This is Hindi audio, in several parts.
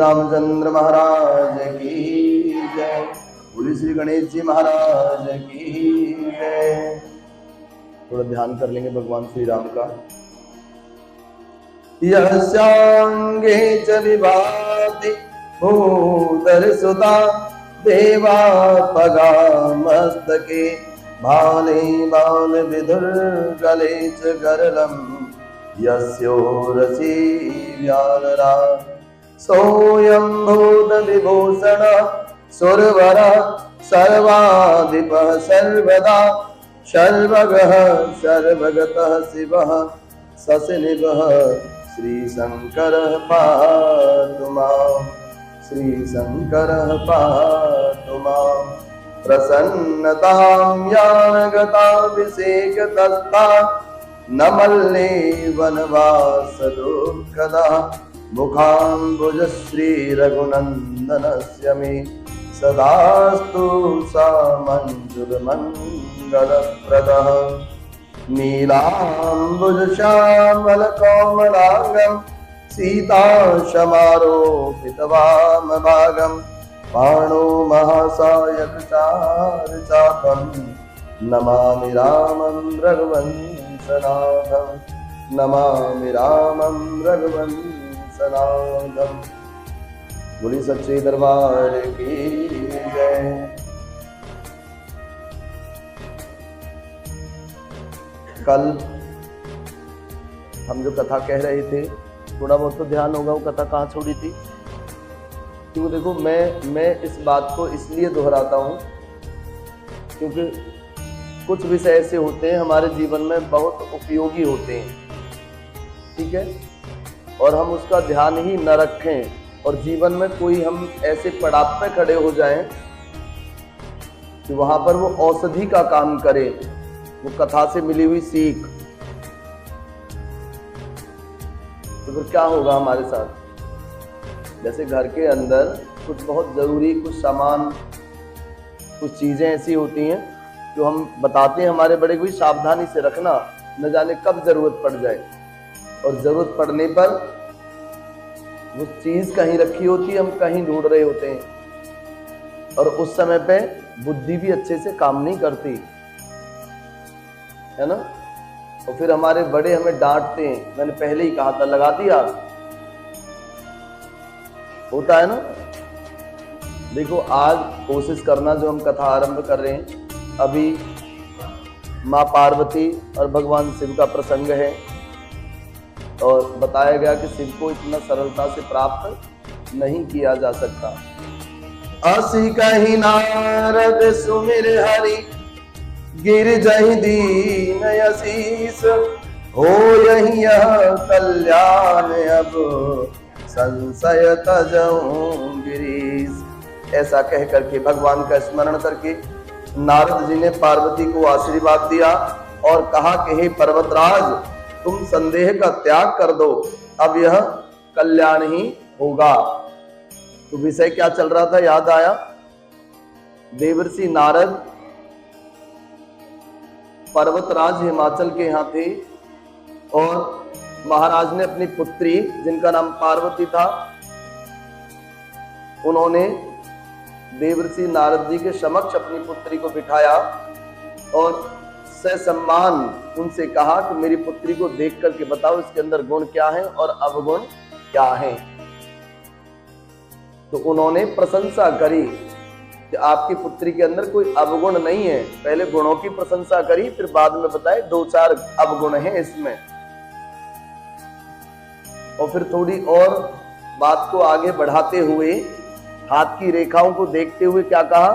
रामचंद्र महाराज की जय। बोलिए श्री गणेश जी महाराज की जय। थोड़ा ध्यान कर लेंगे भगवान श्री राम का। यस्यांगे च विभाति भूधर सुता देवा पगा मस्तके भाले बाल विधुर गले च गरलम यस्योरसी व्यानरा सोऽयं भूत विभूषण सुरवर सर्वाधिपः सर्वदा सर्वगः सर्वगतः शिवः ससनिभः श्री शंकरः पातु मां। श्री शंकरः पातु मां। प्रसन्नतां यानगताभिषेकतस्ता न मल्ले वनवास दुःखदा मुखाम्बुज श्री रघुनन्दनस्य मे सदास्तु सामञ्जुल मङ्गलप्रदः। नीलाम्बुज श्यामल कोमलांगं सीताशमारोपित वामभागं पाणो महासायक चारुचापं नमामि रामं रघुवंशनाथं। नमामि रामं रघुवंशनाथं। बोली सच्चे दरबार की जय। कल हम जो कथा कह रहे थे, थोड़ा बहुत तो ध्यान होगा वो कथा कहाँ छोड़ी थी। क्योंकि देखो मैं इस बात को इसलिए दोहराता हूँ क्योंकि कुछ विषय ऐसे होते हैं हमारे जीवन में बहुत उपयोगी होते हैं, ठीक है, और हम उसका ध्यान ही न रखें और जीवन में कोई हम ऐसे पड़ाव पे खड़े हो जाएं कि वहां पर वो औषधि का काम करे, वो कथा से मिली हुई सीख, तो फिर क्या होगा हमारे साथ। जैसे घर के अंदर कुछ बहुत जरूरी कुछ सामान कुछ चीजें ऐसी होती हैं जो हम बताते हैं हमारे बड़े को सावधानी से रखना, न जाने कब जरूरत पड़ जाए, और जरूरत पड़ने पर वो चीज कहीं रखी होती है, हम कहीं ढूंढ रहे होते हैं, और उस समय पे बुद्धि भी अच्छे से काम नहीं करती है ना, और फिर हमारे बड़े हमें डांटते हैं। मैंने पहले ही कहा था, लगा दिया होता है ना। देखो आज कोशिश करना, जो हम कथा आरंभ कर रहे हैं, अभी माँ पार्वती और भगवान शिव का प्रसंग है, और बताया गया कि शिव को इतना सरलता से प्राप्त नहीं किया जा सकता। असी कही नारद सुमिर हरि गिर जहि दीन यसीस हो यही यह कल्याण अब संशय तजऊं गिरीश। ऐसा कह करके भगवान का स्मरण करके नारद जी ने पार्वती को आशीर्वाद दिया और कहा कि हे पर्वतराज, तुम संदेह का त्याग कर दो, अब यह कल्याण ही होगा। तो विषय क्या चल रहा था याद आया। देवर्षि नारद पर्वतराज हिमाचल के यहाँ थे, और महाराज ने अपनी पुत्री जिनका नाम पार्वती था, उन्होंने देवर्षि नारद जी के समक्ष अपनी पुत्री को बिठाया और ससम्मान उनसे कहा कि मेरी पुत्री को देख करके बताओ इसके अंदर गुण क्या है और अवगुण क्या है। तो उन्होंने प्रशंसा करी कि आपकी पुत्री के अंदर कोई अवगुण नहीं है। पहले गुणों की प्रशंसा करी, फिर बाद में बताए 2-4 अवगुण हैं इसमें। और फिर थोड़ी और बात को आगे बढ़ाते हुए हाथ की रेखाओं को देखते हुए क्या कहा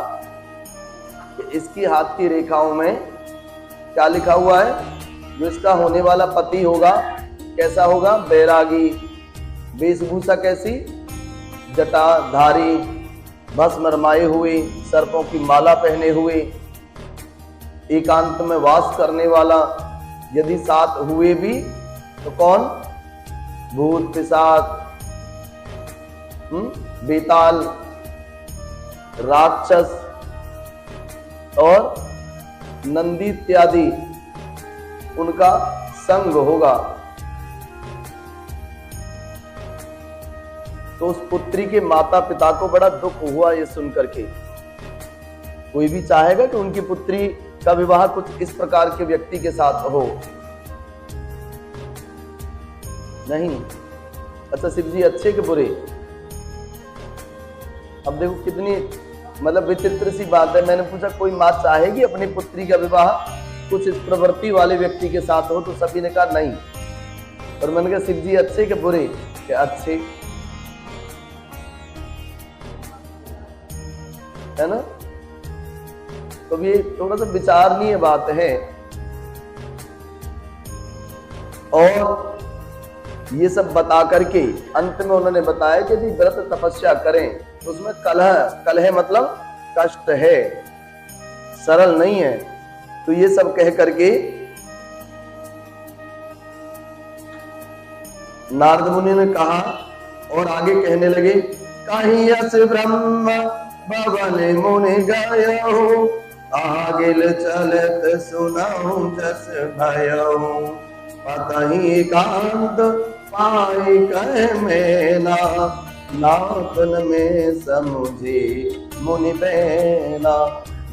कि इसकी हाथ की रेखाओं में क्या लिखा हुआ है, जो इसका होने वाला पति होगा कैसा होगा, बैरागी, वेशभूषा कैसी, जटाधारी, भस्म रमाए हुए, सर्पों की माला पहने हुए, एकांत में वास करने वाला, यदि साथ हुए भी तो कौन, भूत पिशाच, बेताल, राक्षस और नंदी इत्यादि उनका संग होगा। तो तो उस पुत्री के माता पिता को बड़ा दुख हुआ ये सुन करके। कोई भी चाहेगा कि उनकी पुत्री का विवाह कुछ इस प्रकार के व्यक्ति के साथ हो? नहीं। अच्छा शिव जी अच्छे के बुरे? अब देखो कितनी मतलब विचित्र सी बात है। मैंने पूछा कोई माँ चाहेगी अपनी पुत्री का विवाह कुछ इस प्रवृत्ति वाले व्यक्ति के साथ हो? तो सभी ने कहा नहीं। और मैंने कहा शिव जी अच्छे के बुरे? कि अच्छे, है ना। तो ये थोड़ा सा विचारणीय बात है। और ये सब बता करके अंत में उन्होंने बताया कि यदि व्रत तपस्या करें तो उसमें कलह मतलब कष्ट है, सरल नहीं है। तो ये सब कह करके नारद मुनि ने कहा और आगे कहने लगे, कहीं यस ब्रह्म भवन मुनि गयो, आगिल चलत सुनाऊं जस भयो, पतहि एकांत पाई कह मैना, नातन में समुझे मुनि बैना।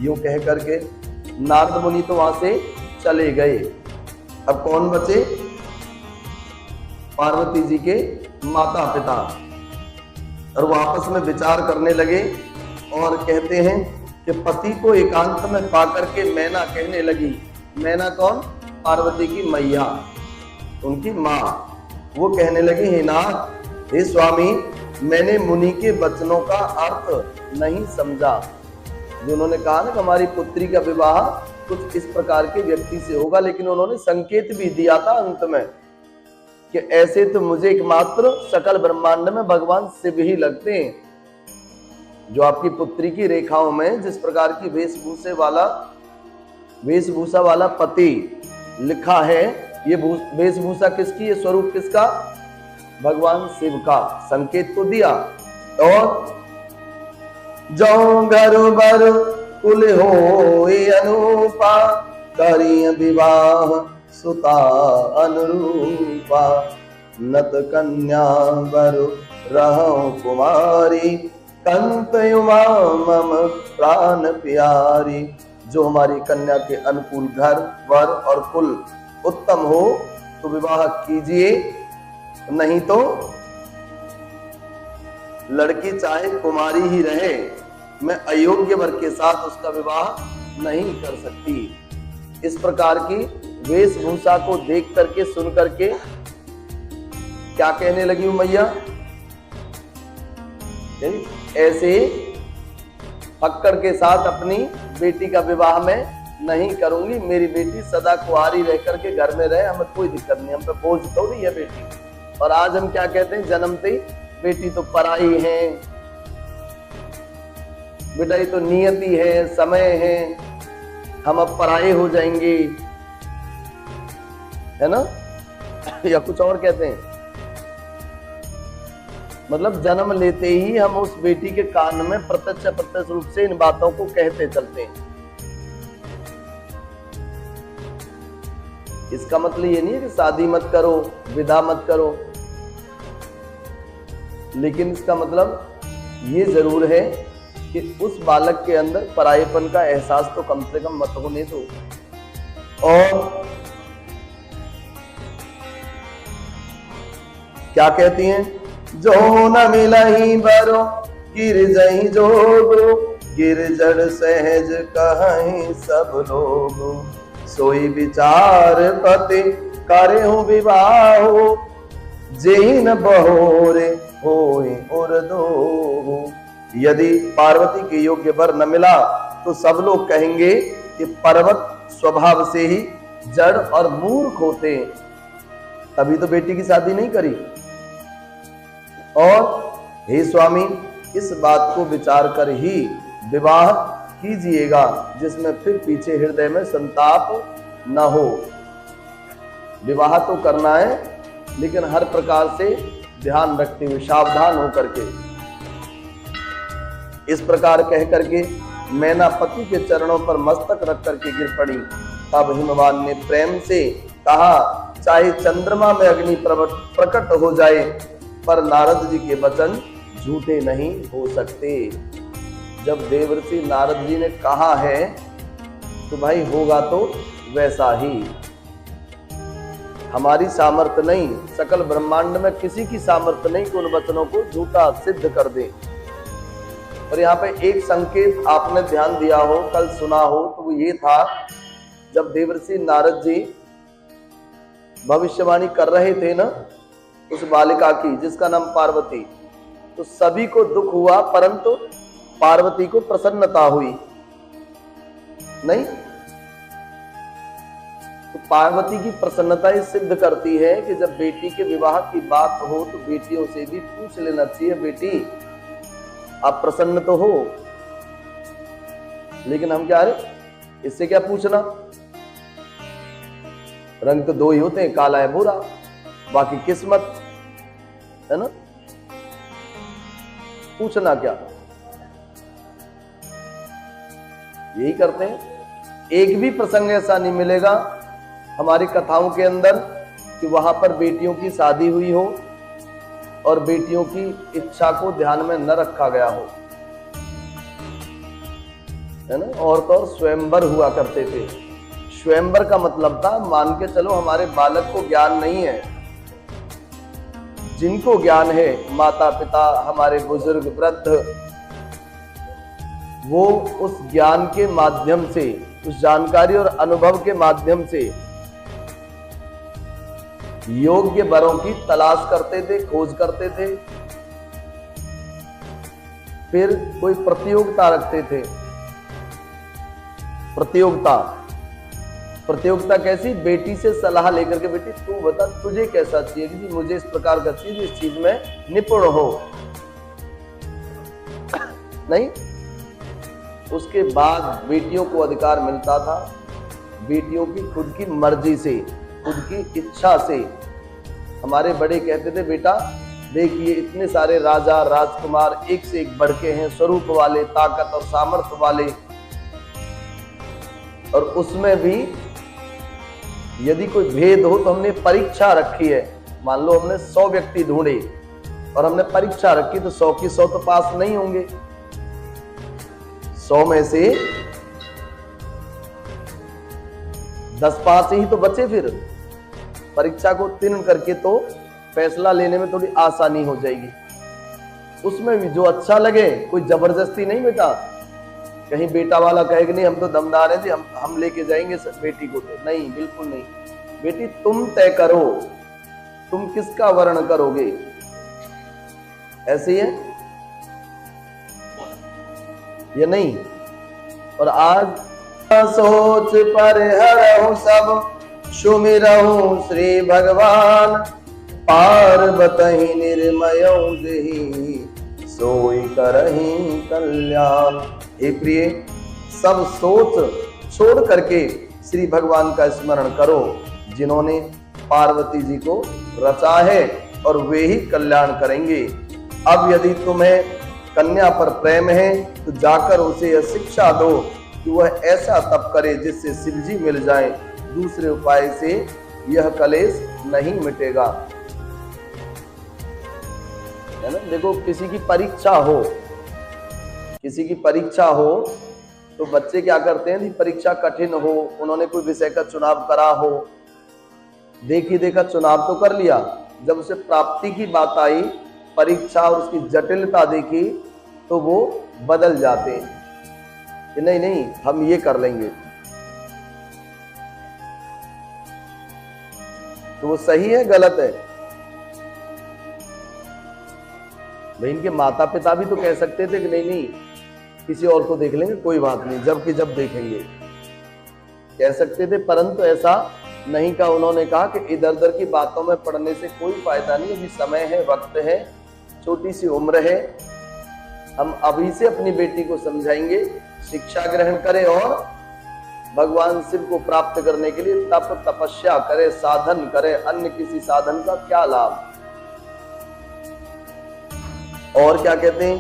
यूं कह करके नारद मुनि तो वहां से चले गए। अब कौन बचे? पार्वती जी के माता पिता। और वो आपस में विचार करने लगे और कहते हैं कि पति को एकांत में पाकर के मैना कहने लगी। मैना कौन? पार्वती की मैया, उनकी माँ। वो कहने लगी, हे नाथ, हे स्वामी, मैंने मुनि के वचनों का अर्थ नहीं समझा। जो उन्होंने कहा ना कि हमारी पुत्री का विवाह कुछ इस प्रकार के व्यक्ति से होगा, लेकिन उन्होंने संकेत भी दिया था अंत में कि ऐसे तो मुझे एकमात्र सकल ब्रह्मांड में भगवान शिव ही लगते हैं। जो आपकी पुत्री की रेखाओं में जिस प्रकार की वेशभूषा वाला पति लिखा है, ये वेशभूषा किसकी, ये स्वरूप किसका? भगवान शिव का। संकेत तो दिया। और जो घर बर कुल हो अनुपा, करिय विवाह सुता अनुरूपा, नत कन्या बर रहो कुमारी, कंत युमा मम प्राण प्यारी। जो हमारी कन्या के अनुकूल घर वर और कुल उत्तम हो तो विवाह कीजिए, नहीं तो लड़की चाहे कुमारी ही रहे, मैं अयोग्य वर के साथ उसका विवाह नहीं कर सकती। इस प्रकार की वेशभूषा को देख करके सुन करके क्या कहने लगी हूं मैया? ऐसे फक्कड़ के साथ अपनी बेटी का विवाह में नहीं करूंगी। मेरी बेटी सदा कुंवारी रह करके घर में रहे, हमें कोई दिक्कत नहीं, हम पे बोझ तो नहीं है बेटी। और आज हम क्या कहते हैं, जन्मते ही बेटी तो पराई है, बेटा ये तो नियति है, समय है, हम अब पराये हो जाएंगे, है ना। या कुछ और कहते हैं, मतलब जन्म लेते ही हम उस बेटी के कान में प्रत्यक्ष रूप से इन बातों को कहते चलते हैं। इसका मतलब ये नहीं है कि शादी मत करो, विदा मत करो, लेकिन इसका मतलब ये जरूर है कि उस बालक के अंदर परायेपन का एहसास तो कम से कम मत होने दो। और क्या कहती हैं, जो न मिलही बरो गिरजहि जोगो, गिरजड़ सहज कहीं सब लोगो, सोई विचार पति करे हूँ विवाहो, जेहि न बहोरे होए और दो। यदि पार्वती के योग्य वर न मिला तो सब लोग कहेंगे कि पर्वत स्वभाव से ही जड़ और मूर्ख होते हैं, तभी तो बेटी की शादी नहीं करी। और हे स्वामी, इस बात को विचार कर ही विवाह कीजिएगा, जिसमें फिर पीछे हृदय में संताप न हो। विवाह तो करना है, लेकिन हर प्रकार से ध्यान रखते हुए, सावधान होकर के। इस प्रकार कह करके मैना पति के चरणों पर मस्तक रख करके गिर पड़ी। तब हिमवान ने प्रेम से कहा, चाहे चंद्रमा में अग्नि प्रकट हो जाए, पर नारद जी के वचन झूठे नहीं हो सकते। जब देवर्षि नारद जी ने कहा है तो भाई होगा तो वैसा ही। हमारी सामर्थ्य नहीं, सकल ब्रह्मांड में किसी की सामर्थ्य नहीं कि उन वचनों को झूठा सिद्ध कर दे। और यहाँ पे एक संकेत आपने ध्यान दिया हो, कल सुना हो, तो वो ये था जब देवर्षि नारद जी भविष्यवाणी कर रहे थे ना उस बालिका की जिसका नाम पार्वती, तो सभी को दुख हुआ परंतु पार्वती को प्रसन्नता हुई नहीं। तो पार्वती की प्रसन्नता ही सिद्ध करती है कि जब बेटी के विवाह की बात हो तो बेटियों से भी पूछ लेना चाहिए, बेटी आप प्रसन्न तो हो। लेकिन हम क्या, अरे इससे क्या पूछना, रंग तो दो ही होते हैं, काला है बुरा, बाकी किस्मत है ना, पूछना क्या, यही करते हैं। एक भी प्रसंग ऐसा नहीं मिलेगा हमारी कथाओं के अंदर कि वहां पर बेटियों की शादी हुई हो और बेटियों की इच्छा को ध्यान में न रखा गया हो, है ना। और तो और स्वयंवर हुआ करते थे। स्वयंवर का मतलब था, मान के चलो हमारे बालक को ज्ञान नहीं है, जिनको ज्ञान है माता पिता हमारे बुजुर्ग वृद्ध, वो उस ज्ञान के माध्यम से, उस जानकारी और अनुभव के माध्यम से योग्य वरों की तलाश करते थे, खोज करते थे। फिर कोई प्रतियोगिता रखते थे। प्रतियोगिता कैसी, बेटी से सलाह लेकर के, बेटी तू बता तुझे कैसा चाहिए, कि मुझे इस प्रकार का चाहिए, इस चीज में निपुण हो नहीं। उसके बाद बेटियों को अधिकार मिलता था, बेटियों की खुद की मर्जी से, खुद की इच्छा से। हमारे बड़े कहते थे, बेटा देखिए इतने सारे राजा राजकुमार एक से एक बढ़ के हैं, स्वरूप वाले, ताकत और सामर्थ्य वाले, और उसमें भी यदि कोई भेद हो तो हमने परीक्षा रखी है। मान लो हमने 100 व्यक्ति ढूंढे और हमने परीक्षा रखी तो 100 की 100 तो पास नहीं होंगे, 100 में से 10 पास ही तो बचे। फिर परीक्षा को उत्तीर्ण करके तो फैसला लेने में थोड़ी आसानी हो जाएगी। उसमें भी जो अच्छा lगे, कोई जबरदस्ती नहीं बेटा, कहीं बेटा वाला कहेगा नहीं हम तो दमदार हैं जी, हम लेके जाएंगे बेटी को, तो नहीं, बिल्कुल नहीं। बेटी तुम तय करो, तुम किसका वर्ण करोगे, ऐसे ही है या नहीं। और आज सोच पर हरहु सब सुमिरहु श्री भगवान, पार्वती निर्मयौ देहि सोई करहि कल्याण। हे प्रिय, सब सोच छोड़ करके श्री भगवान का स्मरण करो जिन्होंने पार्वती जी को रचा है, और वे ही कल्याण करेंगे। अब यदि तुम्हें कन्या पर प्रेम है तो जाकर उसे यह शिक्षा दो कि वह ऐसा तप करे जिससे शिव जी मिल जाए, दूसरे उपाय से यह कलेश नहीं मिटेगा, है ना। देखो किसी की परीक्षा हो, किसी की परीक्षा हो तो बच्चे क्या करते हैं, परीक्षा कठिन हो, उन्होंने कोई विषय का चुनाव करा हो, देखी देखा चुनाव तो कर लिया, जब उसे प्राप्ति की बात आई, परीक्षा और उसकी जटिलता देखी तो वो बदल जाते हैं कि नहीं नहीं हम ये कर लेंगे। तो वो सही है गलत है? भाई इनके माता पिता भी तो कह सकते थे कि नहीं नहीं किसी और को देख लेंगे, कोई बात नहीं, जबकि जब देखेंगे, कह सकते थे, परंतु ऐसा नहीं कहा। उन्होंने कहा कि इधर उधर की बातों में पढ़ने से कोई फायदा नहीं, अभी समय है, वक्त है, छोटी सी उम्र है, हम अभी से अपनी बेटी को समझाएंगे, शिक्षा ग्रहण करे और भगवान शिव को प्राप्त करने के लिए तप तपस्या करे, साधन करे, अन्य किसी साधन का क्या लाभ। और क्या कहते हैं,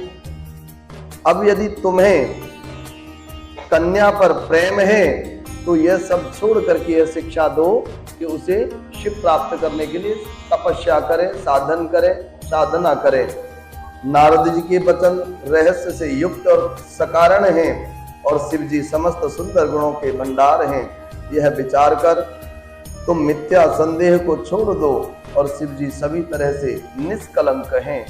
अब यदि तुम्हें कन्या पर प्रेम है तो यह सब छोड़ करके यह शिक्षा दो कि उसे शिव प्राप्त करने के लिए तपस्या करे, साधन करे, साधना करे। नारद जी के वचन रहस्य से युक्त और सकारण हैं और शिव जी समस्त सुंदर गुणों के भंडार हैं। यह विचार कर तुम मिथ्या संदेह को छोड़ दो और शिव जी सभी तरह से निष्कलंक हैं।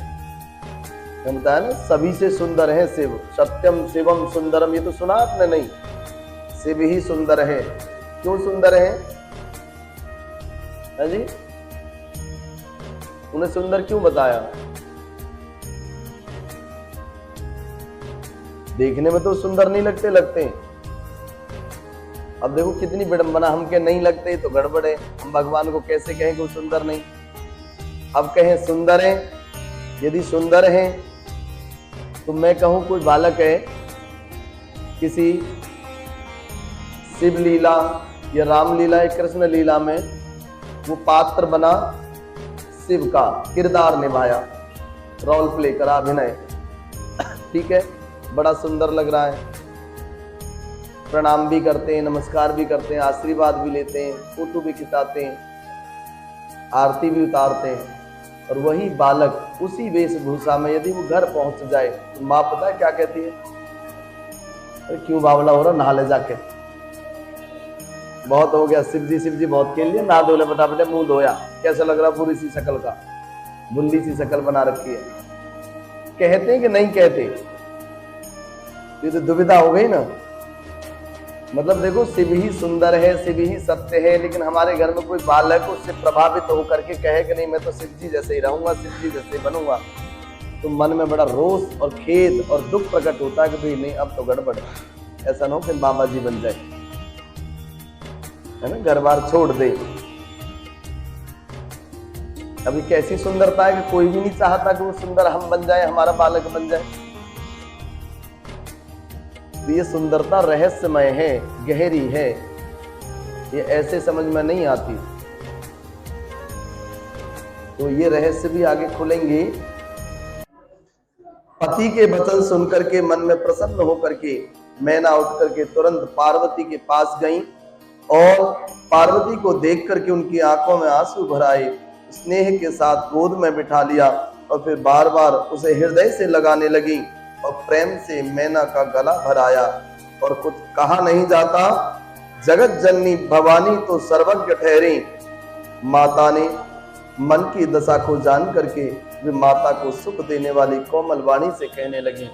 कहता है ना, सभी से सुंदर है शिव। सत्यम शिवम सुंदरम, ये तो सुना आपने? नहीं, शिव ही सुंदर है। क्यों सुंदर है जी? उन्हें सुंदर क्यों बताया? देखने में तो सुंदर नहीं लगते। अब देखो कितनी विडंबना, हम के नहीं लगते तो गड़बड़ है। हम भगवान को कैसे कहें कि वो सुंदर नहीं? अब कहें सुंदर है। यदि सुंदर है तो मैं कहूं कोई बालक है, किसी शिव लीला या राम लीला या कृष्ण लीला में वो पात्र बना, शिव का किरदार निभाया, रोल प्ले करा, अभिनय, ठीक है, बड़ा सुंदर लग रहा है, प्रणाम भी करते हैं, नमस्कार भी करते हैं, आशीर्वाद भी लेते हैं, फोटो भी खिंचाते हैं, आरती भी उतारते हैं। और वही बालक उसी वेशभूषा में यदि वो घर पहुंच जाए तो माँ पता है क्या कहती है? अरे क्यों बावला हो रहा, नहा ले जाके, बहुत हो गया, शिव जी बहुत खेल लिया, नहा धो ले फटाफट, मुंह धोया, कैसा लग रहा पूरी सी शकल का, बुल्ली सी शकल बना रखी है। कहते हैं कि नहीं कहते? ये तो दुविधा हो गई ना। मतलब देखो, शिव ही सुंदर है, शिव ही सत्य है, लेकिन हमारे घर में कोई बालक उससे प्रभावित होकर के कहे कि नहीं मैं तो शिव जी जैसे ही रहूंगा, शिव जी जैसे ही बनूंगा, तो मन में बड़ा रोष और खेद और दुख प्रकट होता है कि भाई नहीं, अब तो गड़बड़ है, ऐसा ना हो कि बाबा जी बन जाए, है ना, घर बार छोड़ दे। अभी कैसी सुंदरता है कि कोई भी नहीं चाहता कि वो सुंदर हम बन जाए, हमारा बालक बन जाए। ये सुंदरता रहस्यमय है, गहरी है, ये ऐसे समझ में नहीं आती। तो ये रहस्य भी आगे खुलेंगे। पति के वचन सुनकर के मन में प्रसन्न होकर के मैना उठ करके तुरंत पार्वती के पास गई और पार्वती को देख करके उनकी आंखों में आंसू भर आए, स्नेह के साथ गोद में बिठा लिया और फिर बार बार उसे हृदय से लगाने लगी और प्रेम से मैना का गला भराया। और कुछ कहा नहीं जाता, जगत जननी भवानी तो सर्वज्ञ ठहरी। माता ने मन की दशा को जान करके वे माता को सुख देने वाली कोमल वाणी से कहने लगी।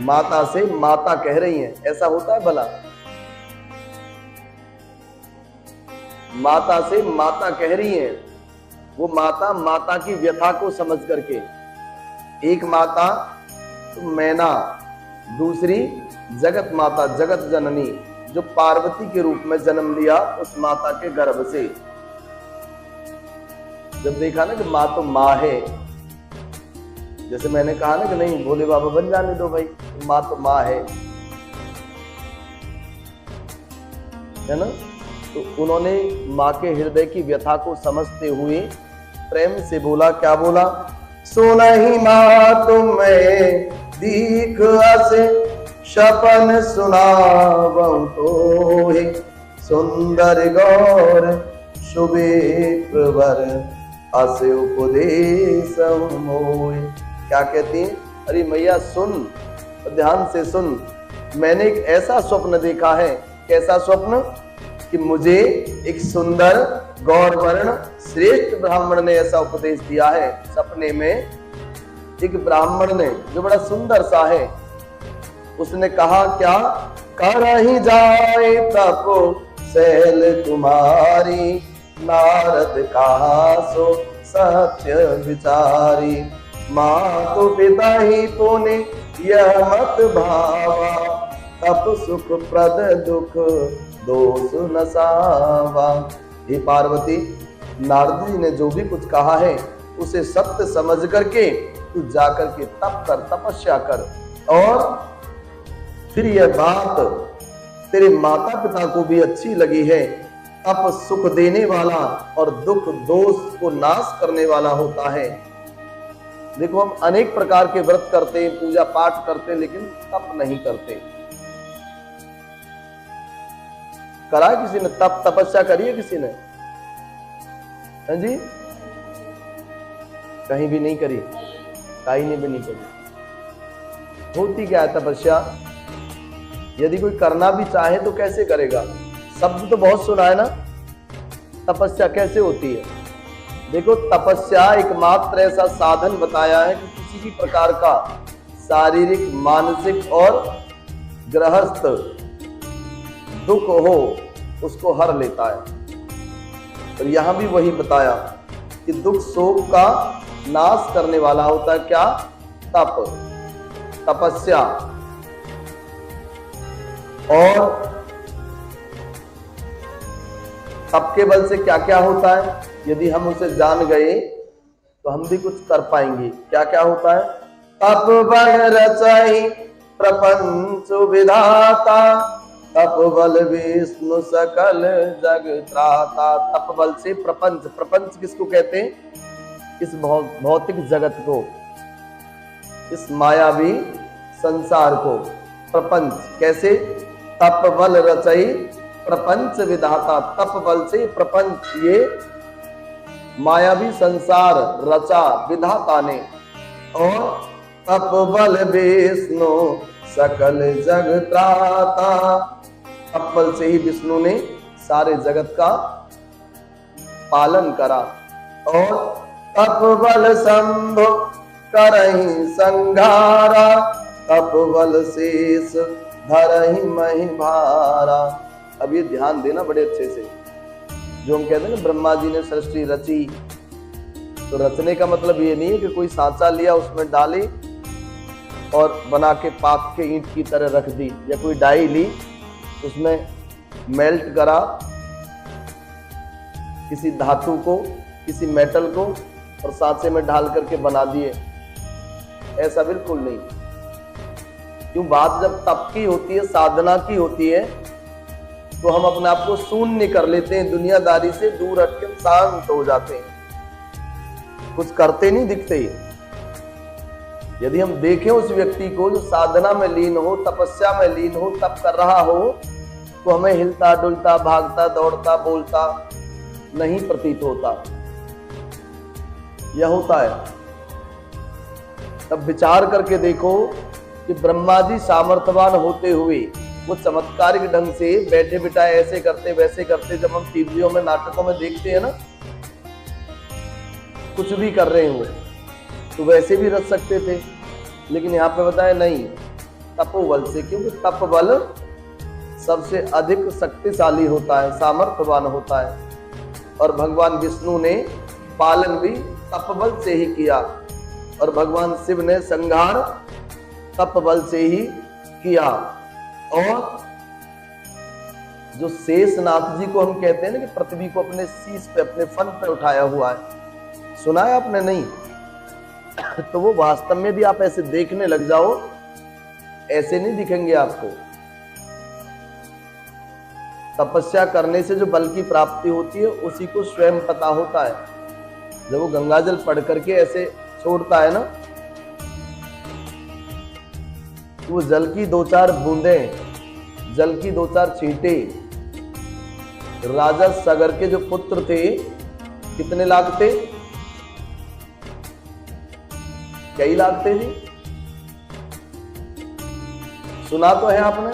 माता से माता कह रही हैं, ऐसा होता है भला? माता से माता कह रही हैं, वो माता माता की व्यथा को समझ करके। एक माता तो मैना, दूसरी जगत माता, जगत जननी, जो पार्वती के रूप में जन्म लिया उस माता के गर्भ से। जब देखा ना कि माँ तो माँ है, जैसे मैंने कहा ना कि नहीं भोले बाबा बन जाने दो भाई, माँ तो माँ है ना। तो उन्होंने माँ के हृदय की व्यथा को समझते हुए प्रेम से बोला, क्या बोला? सोना ही माँ तुम्हें दीख आसे शपन सुनावं तो ही सुंदर गौर शुभे प्रवर असे उपदेश मोय। क्या कहती है? अरे मैया सुन, ध्यान से सुन, मैंने एक ऐसा स्वप्न देखा है। कैसा स्वप्न? कि मुझे एक सुंदर गौरवर्ण श्रेष्ठ ब्राह्मण ने ऐसा उपदेश दिया है। सपने में एक ब्राह्मण ने, जो बड़ा सुंदर सा है, उसने कहा क्या? कर ही जाए तपो शैल कुमारी, नारद कहा सो सत्य विचारी। माँ तो पिता ही तूने यह मत भावा, तप सुख प्रद दुख दोष नसावा। हे पार्वती, नारद जी ने जो भी कुछ कहा है उसे सत्य समझ करके तू जाकर के तप कर, तपस्या कर, और फिर यह बात तेरे माता पिता को भी अच्छी लगी है। तप सुख देने वाला और दुख दोष को नाश करने वाला होता है। देखो, हम अनेक प्रकार के व्रत करते हैं, पूजा पाठ करते हैं, लेकिन तप नहीं करते। करा किसी ने तप, तपस्या करी है किसी ने? हाँ जी, कहीं भी नहीं करी। काई भी नहीं करी। होती क्या है तपस्या? यदि कोई करना भी चाहे तो कैसे करेगा? शब्द तो बहुत सुना है ना, तपस्या कैसे होती है? देखो, तपस्या एकमात्र ऐसा साधन बताया है कि किसी भी प्रकार का शारीरिक, मानसिक और गृहस्थ दुख हो उसको हर लेता है। और यहां भी वही बताया कि दुख शोक का नाश करने वाला होता है क्या? तप, तपस्या। और तप के बल से क्या क्या होता है, यदि हम उसे जान गए तो हम भी कुछ कर पाएंगे। क्या क्या होता है? तप बल रचहि प्रपंच विधाता, तप बल विष्णु सकल जग त्राता। तप बल से प्रपंच, प्रपंच किसको कहते हैं? इस भौतिक जगत को, इस मायावी संसार को प्रपंच। कैसे? तप बल रचई प्रपंच विधाता। तप बल से प्रपंच, ये मायावी संसार रचा विधाता ने। और तप बल विष्णु सकल जग त्राता, तप बल से ही विष्णु ने सारे जगत का पालन करा। और तप बल शंभु करहि संघारा, तप बल शेष धरहि महि भारा। अब ये ध्यान देना बड़े अच्छे से। जो हम कहते हैं ना ब्रह्मा जी ने सृष्टि रची, तो रचने का मतलब ये नहीं है कि कोई सांचा लिया उसमें डाली और बना के पाक के ईंट की तरह रख दी, या कोई डाई ली उसमें मेल्ट करा किसी धातु को, किसी मेटल को, और सांचे में ढाल करके बना दिए। ऐसा बिल्कुल नहीं। क्यों? बात जब तप की होती है, साधना की होती है, तो हम अपने आप को शून्य कर लेते हैं, दुनियादारी से दूर हट के शांत हो जाते हैं, कुछ करते नहीं दिखते ही। यदि हम देखें उस व्यक्ति को जो साधना में लीन हो, तपस्या में लीन हो, तप कर रहा हो, तो हमें हिलता डुलता, भागता दौड़ता, बोलता नहीं प्रतीत होता। यह होता है। तब विचार करके देखो कि ब्रह्मा जी सामर्थ्यवान होते हुए वो चमत्कारिक ढंग से बैठे बिठाए ऐसे करते वैसे करते, जब हम टीवियों में नाटकों में देखते हैं ना, कुछ भी कर रहे हो तो वैसे भी रच सकते थे, लेकिन यहाँ पे बताया नहीं, तपोबल से। क्योंकि तपबल सबसे अधिक शक्तिशाली होता है, सामर्थ्यवान होता है। और भगवान विष्णु ने पालन भी तपबल से ही किया, और भगवान शिव ने संहार तपबल से ही किया। और जो शेषनाथ जी को हम कहते हैं ना कि पृथ्वी को अपने शीश पे, अपने फन पे उठाया हुआ है, सुना है आपने? नहीं। तो वो वास्तव में भी आप ऐसे देखने लग जाओ, ऐसे नहीं दिखेंगे आपको। तपस्या करने से जो बल की प्राप्ति होती है उसी को स्वयं पता होता है। जब वो गंगाजल पढ़ करके ऐसे छोड़ता है ना, वो जल की दो चार बूंदें, जल की दो चार छींटे, राजा सगर के जो पुत्र थे, कितने लाख थे? कई लाख थे जी। सुना तो है आपने।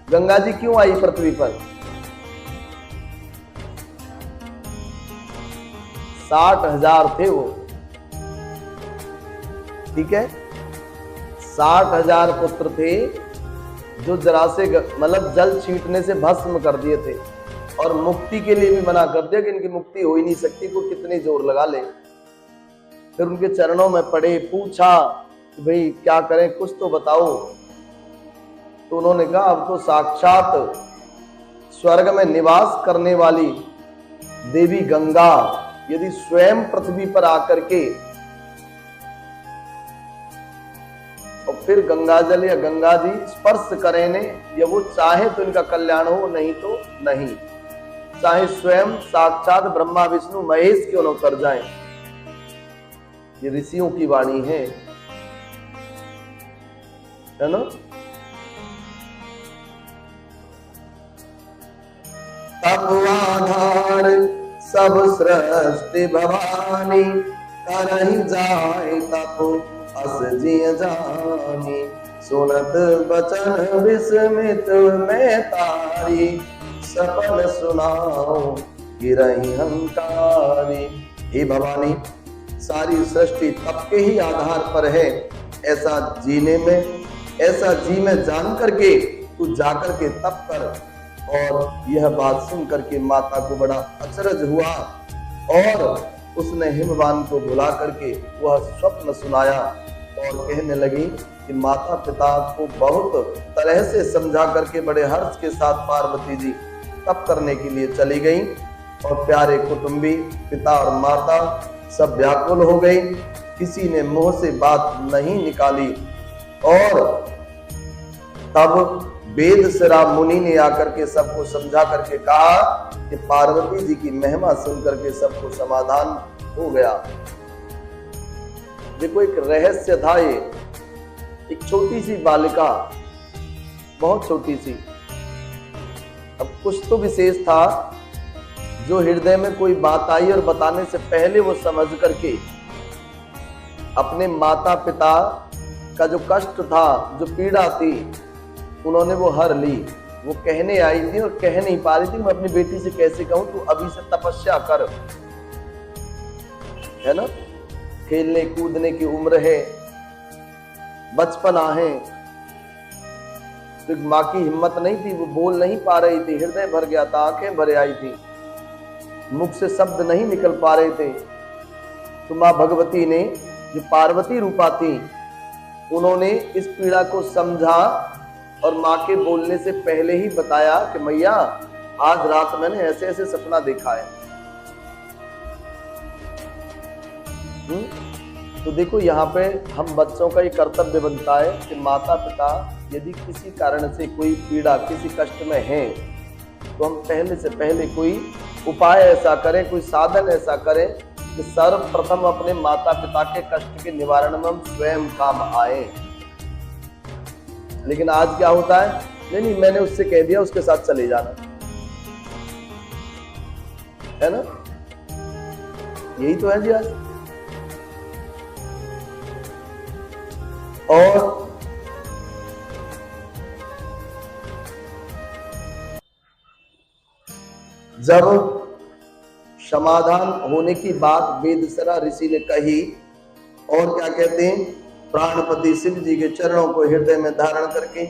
गंगा जी क्यों आई पृथ्वी पर? 60,000 थे वो, ठीक है। 60,000 पुत्र थे जो जरा से मतलब जल छींटने से भस्म कर दिए थे, और मुक्ति के लिए भी मना कर दिया कि इनकी मुक्ति हो ही नहीं सकती, को कितने जोर लगा ले। फिर उनके चरणों में पड़े, पूछा कि भाई क्या करें, कुछ तो बताओ। तो उन्होंने कहा अब तो साक्षात स्वर्ग में निवास करने वाली देवी गंगा यदि स्वयं पृथ्वी पर आकर के और फिर गंगाजल या गंगा जी स्पर्श करें ने, या वो चाहे तो इनका कल्याण हो, नहीं तो नहीं। चाहे स्वयं साक्षात ब्रह्मा विष्णु महेश क्यों न उतर जाएं। ये ऋषियों की वाणी है ना। तब आधार सब सृष्टि भवानी, करहि जाए तप अस जिय जानी, सुनत बचन विस्मित में तारी, सपन सुनाओ गिरहि हंकारी। हे भवानी, सारी सृष्टि तप के ही आधार पर है, ऐसा जीने में, ऐसा जी में जान करके तू जाकर के तप कर। और यह बात सुन करके माता को बड़ा अचरज हुआ और उसने हिमवान को बुला करके वह स्वप्न सुनाया और कहने लगी कि माता पिता को बहुत तरह से समझा करके बड़े हर्ष के साथ पार्वती जी तप करने के लिए चली गई और प्यारे कुटुंबी पिता और माता सब व्याकुल हो गई। किसी ने मुंह से बात नहीं निकाली और तब वेदसरा मुनि ने आकर के सबको समझा करके कहा कि पार्वती जी की महिमा सुन करके सबको समाधान हो गया। देखो एक रहस्य था ये, एक छोटी सी बालिका, बहुत छोटी सी, अब कुछ तो विशेष था जो हृदय में कोई बात आई और बताने से पहले वो समझ करके अपने माता पिता का जो कष्ट था, जो पीड़ा थी, उन्होंने वो हर ली। वो कहने आई थी और कह नहीं पा रही थी मैं अपनी बेटी से कैसे कहूं तू अभी से तपस्या कर, है ना, खेलने कूदने की उम्र है, बचपना है। तो माँ की हिम्मत नहीं थी, वो बोल नहीं पा रही थी, हृदय भर गया था, आंखें भरे आई थी, मुख से शब्द नहीं निकल पा रहे थे। तो माँ भगवती ने, जो पार्वती रूपा थी, उन्होंने इस पीड़ा को समझा और माँ के बोलने से पहले ही बताया कि मैया आज रात मैंने ऐसे ऐसे सपना देखा है। तो देखो यहाँ पे हम बच्चों का ये कर्तव्य बनता है कि माता पिता यदि किसी कारण से कोई पीड़ा, किसी कष्ट में है, तो हम पहले से पहले कोई उपाय ऐसा करें, कोई साधन ऐसा करें कि सर्वप्रथम अपने माता पिता के कष्ट के निवारण में हम स्वयं काम आए। लेकिन आज क्या होता है, नहीं मैंने उससे कह दिया उसके साथ चले जाना, है ना, यही तो है जी आज। और जब समाधान होने की बात वेदसरा ऋषि ने कही और क्या कहते हैं, प्राणपति शिव जी के चरणों को हृदय में धारण करके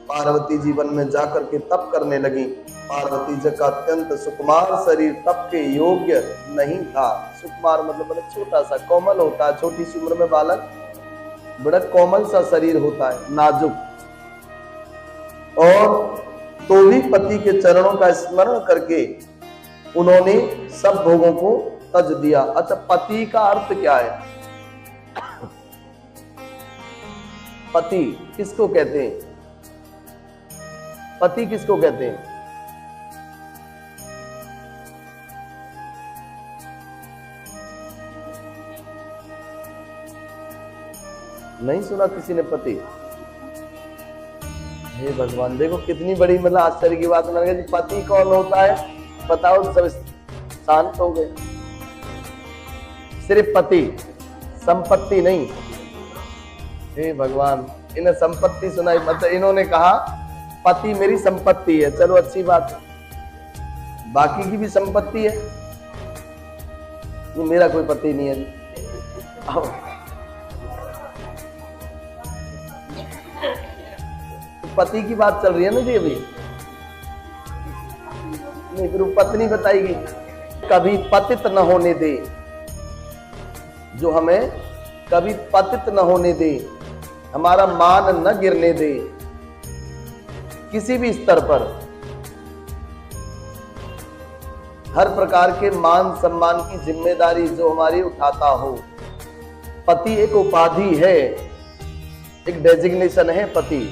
पार्वती जीवन में जाकर के तप करने लगी। पार्वती जी का अत्यंत सुकुमार शरीर तप के योग्य नहीं था। सुकुमार मतलब बड़ा छोटा सा कोमल होता है, छोटी सी उम्र में बालक बड़ा कोमल सा शरीर होता है, नाजुक। और तो भी पति के चरणों का स्मरण करके उन्होंने सब भोगों को तज दिया। अच्छा, पति का अर्थ क्या है? पति किसको कहते हैं? पति किसको कहते हैं? नहीं सुना किसी ने पति? हे भगवान, देखो कितनी बड़ी मतलब आश्चर्य की बात। मैंने कहा पति कौन होता है बताओ, सब शांत हो गए। सिर्फ पति, संपत्ति नहीं। हे भगवान, इन्हें संपत्ति सुनाई, मतलब इन्होंने कहा पति मेरी संपत्ति है। चलो अच्छी बात है, बाकी की भी संपत्ति है। ये मेरा कोई पति नहीं है जी। तो पति की बात चल रही है ना जी अभी, नहीं फिर पत्नी बताएगी। कभी पतित न होने दे, जो हमें कभी पतित न होने दे, हमारा मान न गिरने दे किसी भी स्तर पर। हर प्रकार के मान सम्मान की जिम्मेदारी जो हमारी उठाता हो। पति एक उपाधि है, एक डेजिग्नेशन है पति।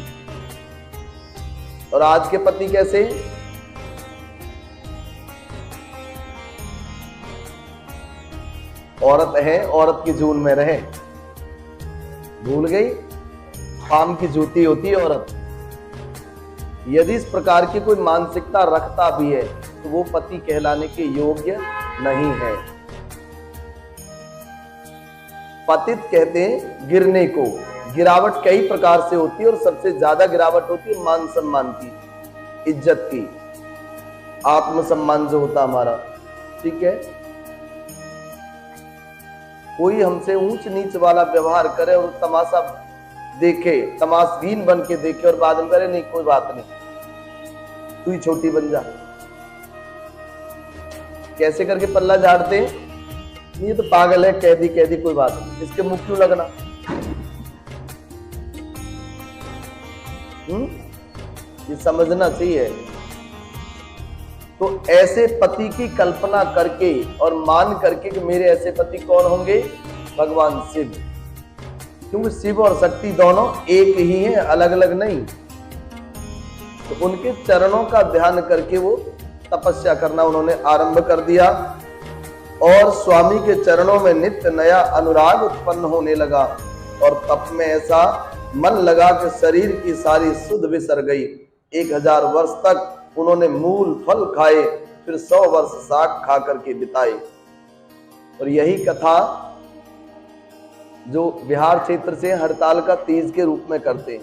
और आज के पति कैसे? औरत है, औरत की जून में रहे, भूल गई पाम की जूती होती है औरत। यदि इस प्रकार की कोई मानसिकता रखता भी है तो वो पति कहलाने के योग्य नहीं है। पतित कहते हैं गिरने को। गिरावट कई प्रकार से होती है और सबसे ज्यादा गिरावट होती है मान सम्मान की, इज्जत की, आत्मसम्मान जो होता हमारा। ठीक है, कोई हमसे ऊंच नीच वाला व्यवहार करे और तमाशा देखे, तमाशबीन बन के देखे और बाद में करे नहीं कोई बात नहीं, तू ही छोटी बन जा। कैसे करके पल्ला झाड़ते हैं, ये तो पागल है, कैदी कैदी कोई बात नहीं, इसके मुंह क्यों लगना। ये समझना चाहिए। तो ऐसे पति की कल्पना करके और मान करके कि मेरे ऐसे पति कौन होंगे, भगवान शिव, क्योंकि शिव और शक्ति दोनों एक ही हैं, अलग अलग नहीं। तो उनके चरणों का ध्यान करके वो तपस्या करना उन्होंने आरंभ कर दिया और स्वामी के चरणों में नित्य नया अनुराग उत्पन्न होने लगा और तप में ऐसा मन लगा कि शरीर की सारी सुध बिसर गई। 1000 वर्ष तक उन्होंने मूल फल खाए, फिर 100 वर्ष साग खा करके बिताए। और यही कथा जो बिहार क्षेत्र से हड़ताल का तीज के रूप में करते हैं,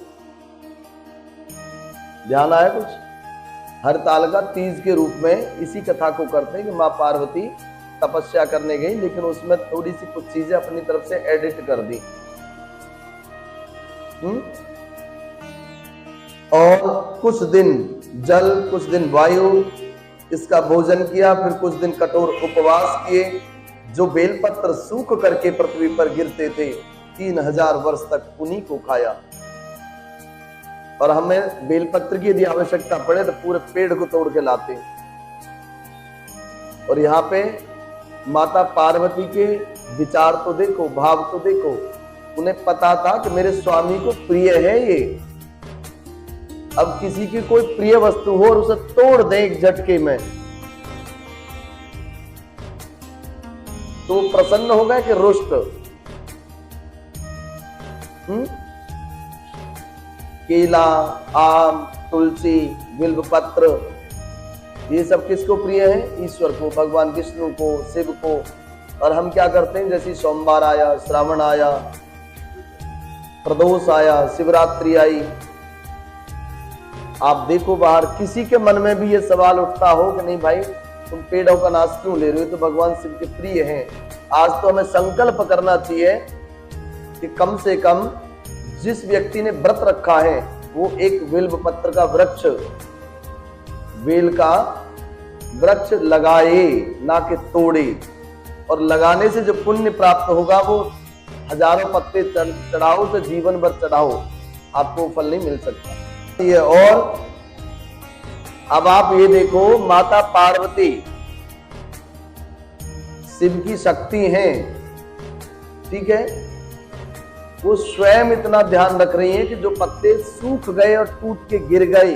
ध्यान आया कुछ, हड़ताल का तीज के रूप में इसी कथा को करते हैं कि माँ पार्वती तपस्या करने गई, लेकिन उसमें थोड़ी सी कुछ चीजें अपनी तरफ से एडिट कर दी। और कुछ दिन जल, कुछ दिन वायु, इसका भोजन किया, फिर कुछ दिन कठोर उपवास किए। जो बेलपत्र सूख करके पृथ्वी पर गिरते थे 3000 वर्ष तक उन्हीं को खाया। और हमें बेलपत्र की यदि आवश्यकता पड़े तो पूरे पेड़ को तोड़ के लाते। और यहाँ पे माता पार्वती के विचार तो देखो, भाव तो देखो, उन्हें पता था कि मेरे स्वामी को प्रिय है ये। अब किसी की कोई प्रिय वस्तु हो और उसे तोड़ दे एक झटके में, तो प्रसन्न होगा कि रुष्ट। केला, आम, तुलसी, बिल्वपत्र, ये सब किसको प्रिय है? ईश्वर को, भगवान विष्णु को, शिव को। और हम क्या करते हैं, जैसे सोमवार आया, श्रावण आया, प्रदोष आया, शिवरात्रि आई, आप देखो बाहर किसी के मन में भी ये सवाल उठता हो कि नहीं भाई तुम पेड़ों का नाश क्यों ले रहे हो, तो भगवान शिव के प्रिय हैं। आज तो हमें संकल्प करना चाहिए कि कम से कम जिस व्यक्ति ने व्रत रखा है वो एक बिल्व पत्र का वृक्ष, बेल का वृक्ष लगाए, ना कि तोड़े। और लगाने से जो पुण्य प्राप्त होगा वो हजारों पत्ते चढ़ाओ तो जीवन भर चढ़ाओ, आपको फल नहीं मिल सकता। ये और अब आप ये देखो, माता पार्वती शिव की शक्ति हैं, ठीक है, वो स्वयं इतना ध्यान रख रही हैं कि जो पत्ते सूख गए और टूट के गिर गए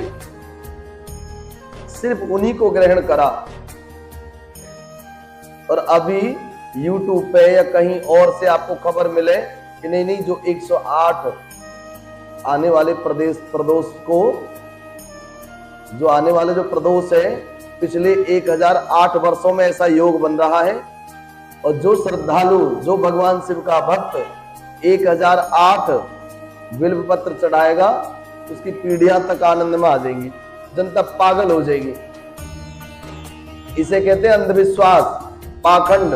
सिर्फ उन्हीं को ग्रहण करा। और अभी YouTube पे या कहीं और से आपको खबर मिले कि नहीं जो 108 आने वाले प्रदोष को, जो आने वाले जो प्रदोष है पिछले 1008 वर्षों में ऐसा योग बन रहा है। और जो श्रद्धालु, जो भगवान शिव का भक्त 1008 बिल्व पत्र चढ़ाएगा उसकी पीढ़ियां तक आनंद में आ जाएंगी, जनता पागल हो जाएगी। इसे कहते हैं अंधविश्वास, पाखंड।